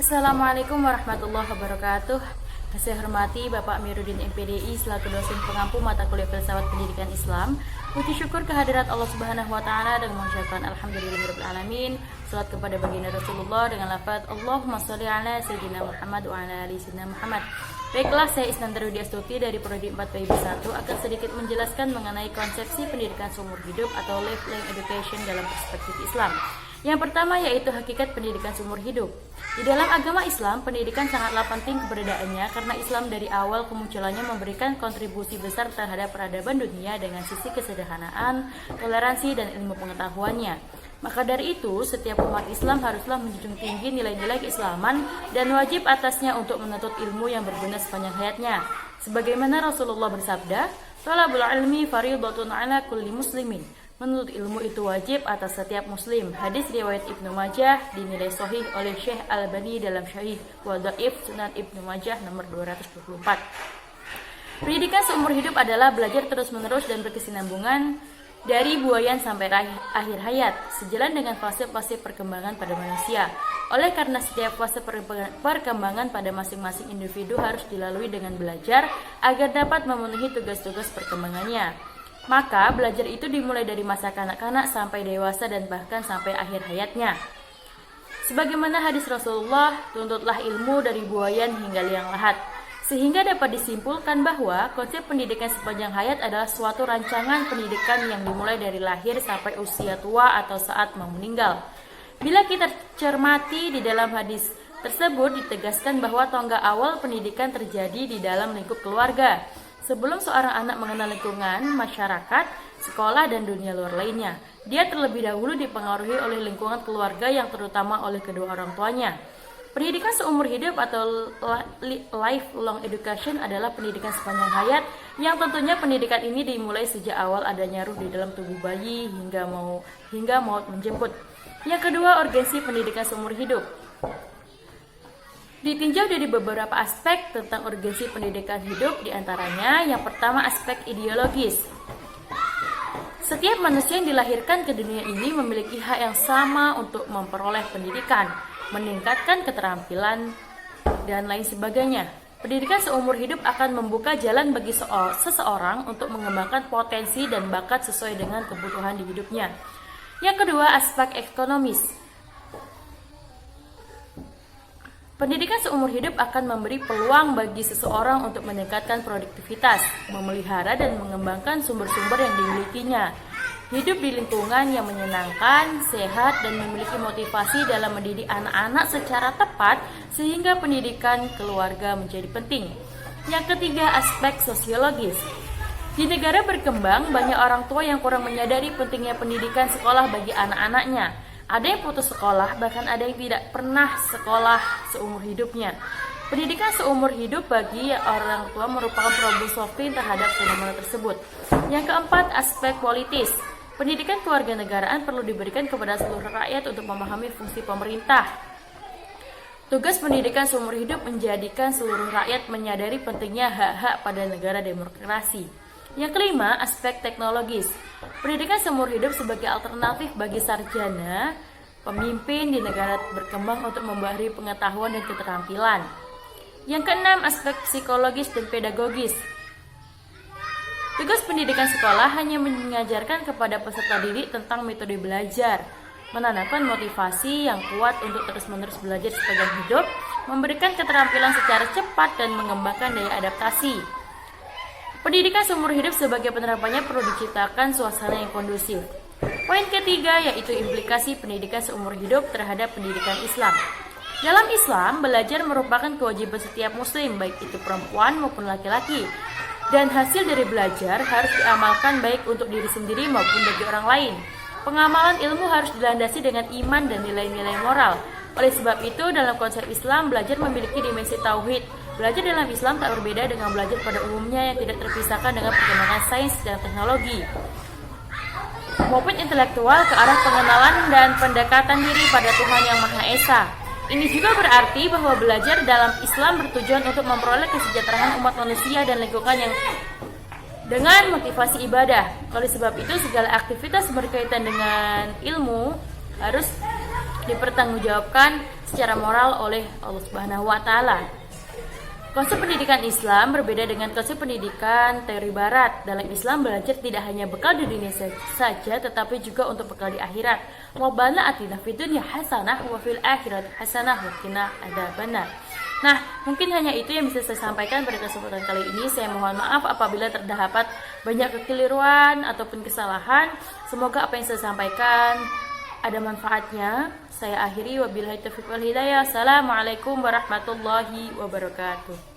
Assalamualaikum warahmatullahi wabarakatuh. Saya hormati Bapak Amiruddin MPDI selaku dosen pengampu mata kuliah filsafat pendidikan Islam. Puji syukur kehadirat Allah Subhanahu wa taala dengan mengucapkan alhamdulillahirabbil alamin. Salat kepada baginda Rasulullah dengan lafaz Allahumma shalli ala sayyidina Muhammad wa ala ali sayyidina Muhammad. Baiklah, saya Isnan Darudi Astuti dari Prodi 4 PIB 1 akan sedikit menjelaskan mengenai konsepsi pendidikan seumur hidup atau lifelong education dalam perspektif Islam. Yang pertama yaitu hakikat pendidikan seumur hidup. Di dalam agama Islam, pendidikan sangatlah penting keberadaannya karena Islam dari awal kemunculannya memberikan kontribusi besar terhadap peradaban dunia dengan sisi kesederhanaan, toleransi, dan ilmu pengetahuannya. Maka dari itu, setiap umat Islam haruslah menjunjung tinggi nilai-nilai keislaman dan wajib atasnya untuk menuntut ilmu yang berguna sepanjang hayatnya. Sebagaimana Rasulullah bersabda, "Thalabul ilmi fardhatun 'ala kulli muslimin." Menuntut ilmu itu wajib atas setiap muslim. Hadis riwayat Ibnu Majah dinilai sahih oleh Syekh Al-Albani dalam Syahih wa Dhaif Sunan Ibnu Majah nomor 224. Pendidikan seumur hidup adalah belajar terus-menerus dan berkesinambungan dari buayan sampai akhir hayat, sejalan dengan fase-fase perkembangan pada manusia. Oleh karena setiap fase perkembangan pada masing-masing individu harus dilalui dengan belajar agar dapat memenuhi tugas-tugas perkembangannya. Maka belajar itu dimulai dari masa kanak-kanak sampai dewasa dan bahkan sampai akhir hayatnya. Sebagaimana hadis Rasulullah, tuntutlah ilmu dari buayan hingga liang lahat. Sehingga dapat disimpulkan bahwa konsep pendidikan sepanjang hayat adalah suatu rancangan pendidikan yang dimulai dari lahir sampai usia tua atau saat mau meninggal. Bila kita cermati di dalam hadis tersebut ditegaskan bahwa tonggak awal pendidikan terjadi di dalam lingkup keluarga. Sebelum seorang anak mengenal lingkungan, masyarakat, sekolah, dan dunia luar lainnya, dia terlebih dahulu dipengaruhi oleh lingkungan keluarga yang terutama oleh kedua orang tuanya. Pendidikan seumur hidup atau lifelong education adalah pendidikan sepanjang hayat yang tentunya pendidikan ini dimulai sejak awal adanya ruh di dalam tubuh bayi hingga maut menjemput. Yang kedua, urgensi pendidikan seumur hidup. Ditinjau dari beberapa aspek tentang urgensi pendidikan hidup, diantaranya yang pertama aspek ideologis. Setiap manusia yang dilahirkan ke dunia ini memiliki hak yang sama untuk memperoleh pendidikan, meningkatkan keterampilan, dan lain sebagainya. Pendidikan seumur hidup akan membuka jalan bagi seseorang untuk mengembangkan potensi dan bakat sesuai dengan kebutuhan di hidupnya. Yang kedua, aspek ekonomis. Pendidikan seumur hidup akan memberi peluang bagi seseorang untuk meningkatkan produktivitas, memelihara dan mengembangkan sumber-sumber yang dimilikinya, hidup di lingkungan yang menyenangkan, sehat, dan memiliki motivasi dalam mendidik anak-anak secara tepat sehingga pendidikan keluarga menjadi penting. Yang ketiga, aspek sosiologis. Di negara berkembang, banyak orang tua yang kurang menyadari pentingnya pendidikan sekolah bagi anak-anaknya. Ada yang putus sekolah, bahkan ada yang tidak pernah sekolah seumur hidupnya. Pendidikan seumur hidup bagi orang tua merupakan problem solving terhadap fenomena tersebut. Yang keempat, aspek politis. Pendidikan kewarganegaraan perlu diberikan kepada seluruh rakyat untuk memahami fungsi pemerintah. Tugas pendidikan seumur hidup menjadikan seluruh rakyat menyadari pentingnya hak-hak pada negara demokrasi. Yang kelima, aspek teknologis. Pendidikan seumur hidup sebagai alternatif bagi sarjana, pemimpin di negara berkembang untuk memberi pengetahuan dan keterampilan. Yang keenam, aspek psikologis dan pedagogis. Tugas pendidikan sekolah hanya mengajarkan kepada peserta didik tentang metode belajar, menanamkan motivasi yang kuat untuk terus-menerus belajar sepanjang hidup, memberikan keterampilan secara cepat dan mengembangkan daya adaptasi. Pendidikan seumur hidup sebagai penerapannya perlu diciptakan suasana yang kondusif. Poin ketiga yaitu implikasi pendidikan seumur hidup terhadap pendidikan Islam. Dalam Islam, belajar merupakan kewajiban setiap muslim, baik itu perempuan maupun laki-laki. Dan hasil dari belajar harus diamalkan baik untuk diri sendiri maupun bagi orang lain. Pengamalan ilmu harus dilandasi dengan iman dan nilai-nilai moral. Oleh sebab itu, dalam konsep Islam, belajar memiliki dimensi tauhid. Belajar dalam Islam tak berbeda dengan belajar pada umumnya yang tidak terpisahkan dengan perkembangan sains dan teknologi maupun intelektual ke arah pengenalan dan pendekatan diri pada Tuhan Yang Maha Esa. Ini juga berarti bahwa belajar dalam Islam bertujuan untuk memperoleh kesejahteraan umat manusia dan lingkungan yang dengan motivasi ibadah. Oleh sebab itu, segala aktivitas berkaitan dengan ilmu harus dipertanggungjawabkan secara moral oleh Allah Subhanahu wa taala. Konsep pendidikan Islam berbeda dengan konsep pendidikan teori barat. Dalam Islam, belajar tidak hanya bekal di dunia saja, tetapi juga untuk bekal di akhirat. Rabbana atina fid dunya hasanah wa fil akhirati hasanah wa qina adzabannar. Nah, mungkin hanya itu yang bisa saya sampaikan pada kesempatan kali ini. Saya mohon maaf apabila terdapat banyak kekeliruan ataupun kesalahan. Semoga apa yang saya sampaikan ada manfaatnya. Saya akhiri, wabillahi taufiq wal hidayah. Assalamualaikum warahmatullahi wabarakatuh.